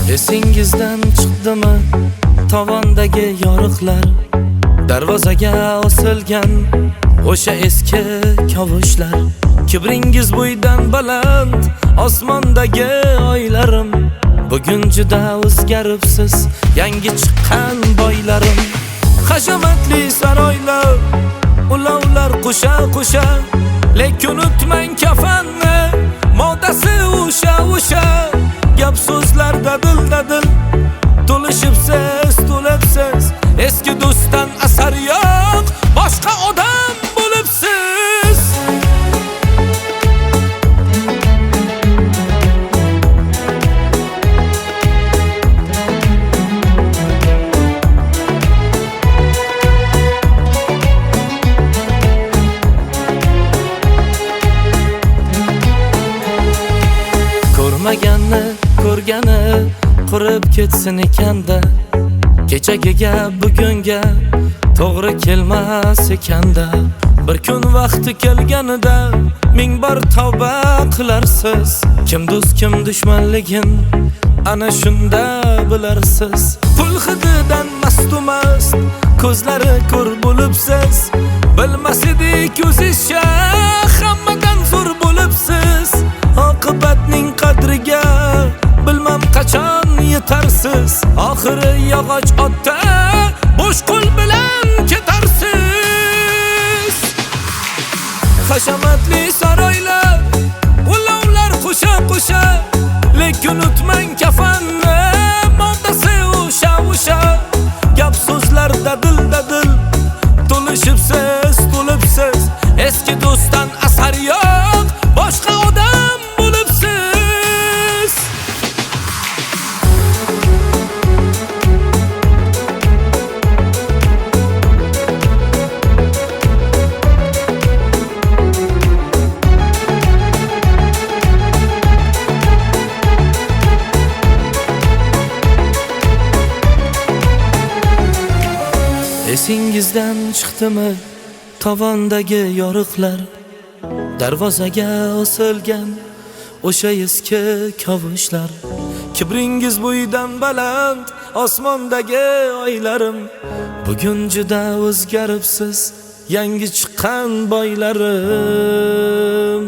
Esingizdan chiqdimi tovondagi yoriqlar, darvozaga osilgan o'sha eski kavushlar. Kibringiz bo'ydan baland osmondagi oylarim, bugun juda o'zgaribsiz, yangi chiqqan boylarim. Hashamatli saroylar, ulovlar qo'sha-qo'sha, lekin unutmang kafanni, modasi o'sha. Gap so'zlar dadil, to'lishibsiz, eski do'stdan asar yo'q, boshqa odam bo'libsiz. Ko'rmaganni ko'rgani qurib ketsin ekanda, kechagiga bugunga to'g'ri kelmas ekanda. Bir kun vaqti kelganida ming bor tavba qilarsiz. Kim do'st kim dushmanligin ana shunda bilarsiz. Pul hididan mast ko'zlari ko'r bo'libsiz. Bilmas edik o'zizcha hammadan zo'r bo'libsiz. Oqibatning qadriga bilmam qachon yetarsiz. Oxiri yog'och otda bo'sh qo'l bilan ketarsiz. Hashamatli saroylar, ulovlar qo'sha, lekin unutmang kafanni, modasi o'sha. Gap so'zlar dadil, to'lishibsiz, eski do'stdan asar yo'q, boshqa odam bo'libsiz. Esingizdan chiqdimi tovondagi yoriqlar, darvozaga osilgan o'sha eski kavushlar. Kibringiz bo'ydan baland osmondagi oylarim, bugun juda o'zgaribsiz, yangi chiqqan boylarim.